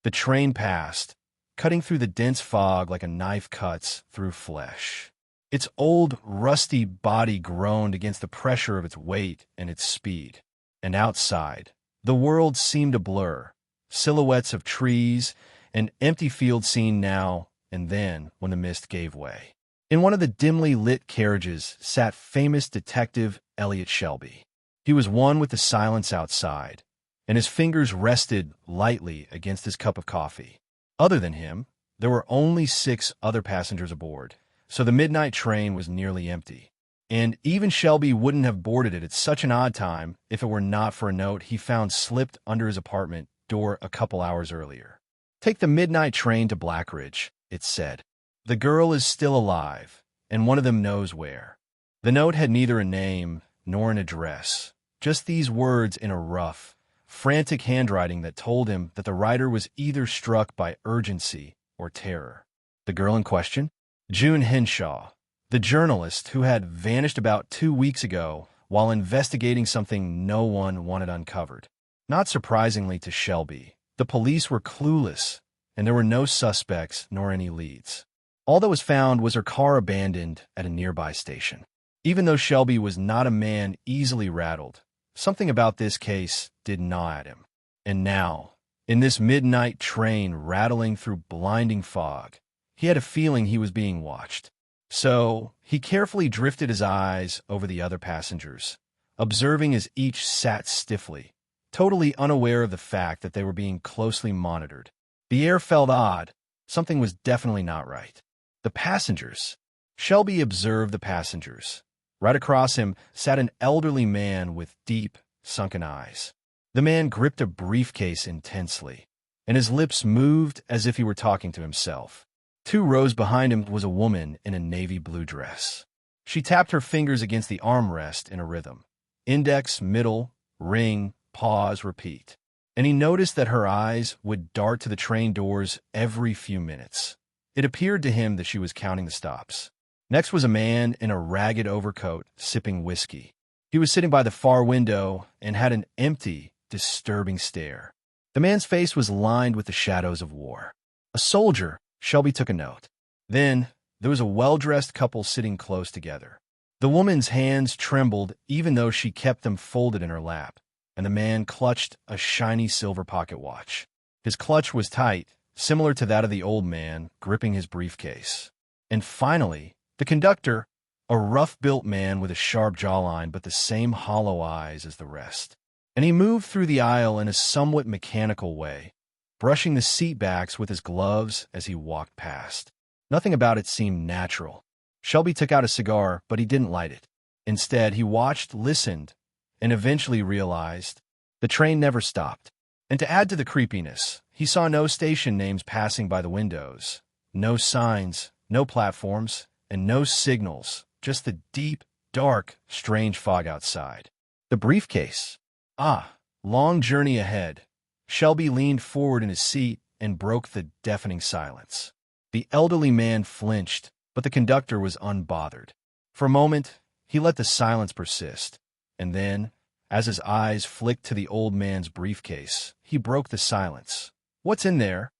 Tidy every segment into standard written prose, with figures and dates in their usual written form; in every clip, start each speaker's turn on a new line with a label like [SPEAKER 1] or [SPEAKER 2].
[SPEAKER 1] The train passed, cutting through the dense fog like a knife cuts through flesh. Its old, rusty body groaned against the pressure of its weight and its speed. And outside, the world seemed a blur, silhouettes of trees, an empty field seen now and then when the mist gave way. In one of the dimly lit carriages sat famous detective Elliot Shelby. He was one with the silence outside, and his fingers rested lightly against his cup of coffee. Other than him, there were only 6 other passengers aboard, so the midnight train was nearly empty. And even Shelby wouldn't have boarded it at such an odd time if it were not for a note he found slipped under his apartment door a couple hours earlier. "Take the midnight train to Blackridge," it said. "The girl is still alive, and one of them knows where." The note had neither a name nor an address, just these words in a rough, frantic handwriting that told him that the writer was either struck by urgency or terror. The girl in question? June Henshaw, the journalist who had vanished about 2 weeks ago while investigating something no one wanted uncovered. Not surprisingly to Shelby, the police were clueless, and there were no suspects nor any leads. All that was found was her car abandoned at a nearby station. Even though Shelby was not a man easily rattled, something about this case did gnaw at him. And now, in this midnight train rattling through blinding fog, he had a feeling he was being watched. So, he carefully drifted his eyes over the other passengers, observing as each sat stiffly, totally unaware of the fact that they were being closely monitored. The air felt odd. Something was definitely not right. The passengers. Shelby observed the passengers. Right across him sat an elderly man with deep, sunken eyes. The man gripped a briefcase intensely, and his lips moved as if he were talking to himself. 2 rows behind him was a woman in a navy blue dress. She tapped her fingers against the armrest in a rhythm. Index, middle, ring, pause, repeat. And he noticed that her eyes would dart to the train doors every few minutes. It appeared to him that she was counting the stops. Next was a man in a ragged overcoat, sipping whiskey. He was sitting by the far window and had an empty, disturbing stare. The man's face was lined with the shadows of war. A soldier, Shelby took a note. Then, there was a well-dressed couple sitting close together. The woman's hands trembled even though she kept them folded in her lap, and the man clutched a shiny silver pocket watch. His clutch was tight, similar to that of the old man gripping his briefcase. And finally, the conductor, a rough-built man with a sharp jawline but the same hollow eyes as the rest. And he moved through the aisle in a somewhat mechanical way, brushing the seat backs with his gloves as he walked past. Nothing about it seemed natural. Shelby took out a cigar, but he didn't light it. Instead, he watched, listened, and eventually realized the train never stopped. And to add to the creepiness, he saw no station names passing by the windows, no signs, no platforms, and no signals, just the deep, dark, strange fog outside. The briefcase. Ah, long journey ahead. Shelby leaned forward in his seat and broke the deafening silence. The elderly man flinched, but the conductor was unbothered. For a moment, he let the silence persist, and then, as his eyes flicked to the old man's briefcase, he broke the silence. "What's in there?"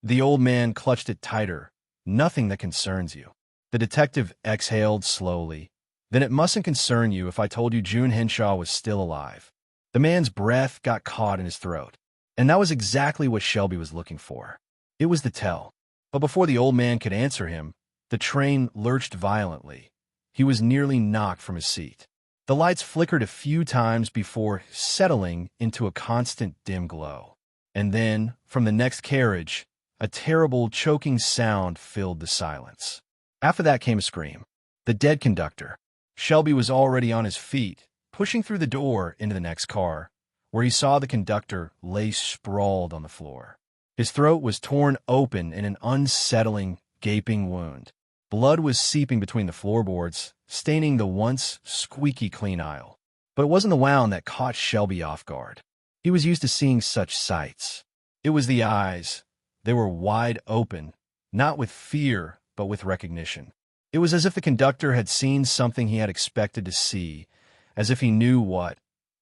[SPEAKER 1] The old man clutched it tighter. "Nothing that concerns you." The detective exhaled slowly. "Then it mustn't concern you if I told you June Henshaw was still alive." The man's breath got caught in his throat, and that was exactly what Shelby was looking for. It was the tell. But before the old man could answer him, the train lurched violently. He was nearly knocked from his seat. The lights flickered a few times before settling into a constant dim glow. And then, from the next carriage, a terrible, choking sound filled the silence. After that came a scream. The dead conductor. Shelby was already on his feet, pushing through the door into the next car, where he saw the conductor lay sprawled on the floor. His throat was torn open in an unsettling, gaping wound. Blood was seeping between the floorboards, staining the once squeaky clean aisle. But it wasn't the wound that caught Shelby off guard. He was used to seeing such sights. It was the eyes. They were wide open, not with fear, but with recognition. It was as if the conductor had seen something he had expected to see, as if he knew what,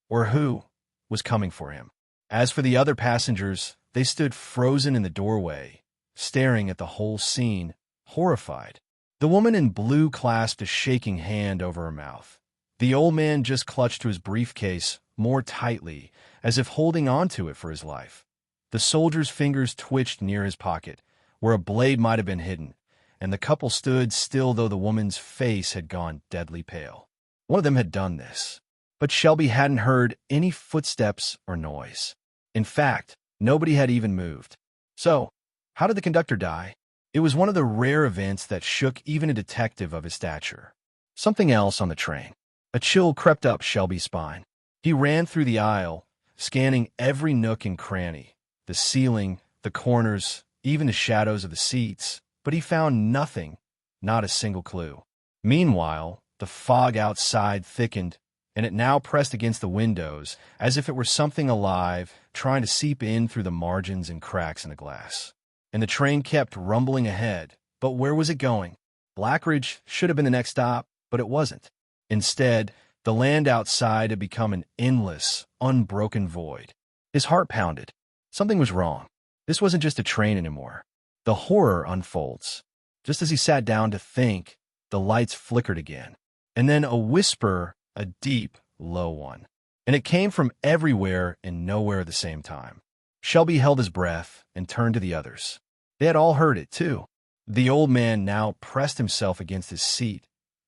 [SPEAKER 1] or who, was coming for him. As for the other passengers, They stood frozen in the doorway, staring at the whole scene, horrified. The woman in blue clasped a shaking hand over her mouth. The old man just clutched to his briefcase more tightly, as if holding onto it for his life. The soldier's fingers twitched near his pocket, where a blade might have been hidden, and the couple stood still though the woman's face had gone deadly pale. One of them had done this. But Shelby hadn't heard any footsteps or noise. In fact, nobody had even moved. So, how did the conductor die? It was one of the rare events that shook even a detective of his stature. Something else on the train. A chill crept up Shelby's spine. He ran through the aisle, scanning every nook and cranny, the ceiling, the corners, even the shadows of the seats, but he found nothing, not a single clue. Meanwhile, the fog outside thickened, and it now pressed against the windows as if it were something alive, trying to seep in through the margins and cracks in the glass. And the train kept rumbling ahead, but where was it going? Blackridge should have been the next stop, but it wasn't. Instead, the land outside had become an endless, unbroken void. His heart pounded. Something was wrong. This wasn't just a train anymore. The horror unfolds. Just as he sat down to think, the lights flickered again. And then a whisper, a deep, low one. And it came from everywhere and nowhere at the same time. Shelby held his breath and turned to the others. They had all heard it, too. The old man now pressed himself against his seat,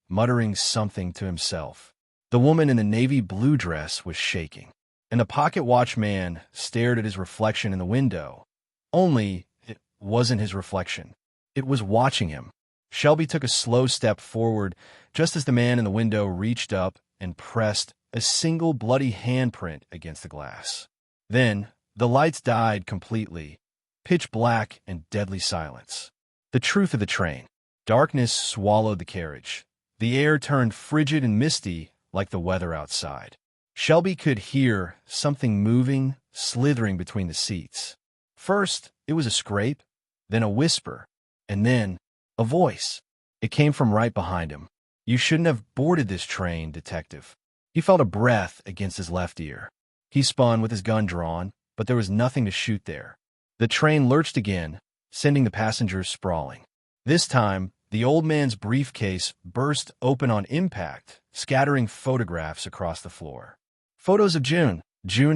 [SPEAKER 1] muttering something to himself. The woman in the navy blue dress was shaking, and the pocket watch man stared at his reflection in the window. Only it wasn't his reflection. It was watching him. Shelby took a slow step forward just as the man in the window reached up and pressed a single bloody handprint against the glass. Then, the lights died completely, pitch black and deadly silence. The truth of the train. Darkness swallowed the carriage. The air turned frigid and misty like the weather outside. Shelby could hear something moving, slithering between the seats. First, it was a scrape, then a whisper, and then a voice. It came from right behind him. "You shouldn't have boarded this train, detective." He felt a breath against his left ear. He spun with his gun drawn, but there was nothing to shoot there. The train lurched again, sending the passengers sprawling. This time, the old man's briefcase burst open on impact, scattering photographs across the floor. Photos of June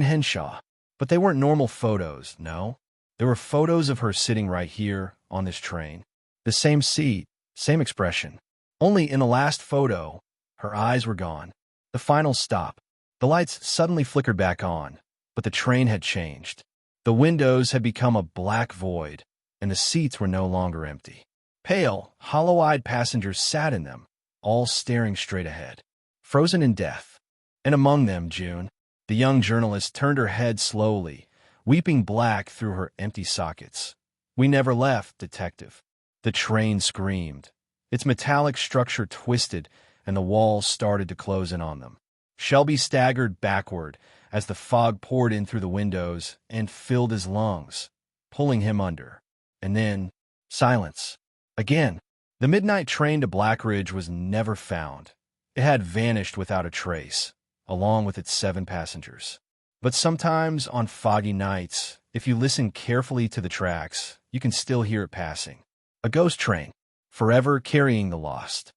[SPEAKER 1] Henshaw. But they weren't normal photos, no. There were photos of her sitting right here on this train. The same seat, same expression. Only in the last photo, her eyes were gone. The final stop. The lights suddenly flickered back on, but the train had changed. The windows had become a black void, and the seats were no longer empty. Pale, hollow-eyed passengers sat in them, all staring straight ahead, frozen in death. And among them, June. The young journalist turned her head slowly, weeping black through her empty sockets. "We never left, detective." The train screamed. Its metallic structure twisted, and the walls started to close in on them. Shelby staggered backward as the fog poured in through the windows and filled his lungs, pulling him under. And then, silence. Again. The midnight train to Blackridge was never found. It had vanished without a trace, along with its 7 passengers. But sometimes on foggy nights, if you listen carefully to the tracks, you can still hear it passing. A ghost train, forever carrying the lost.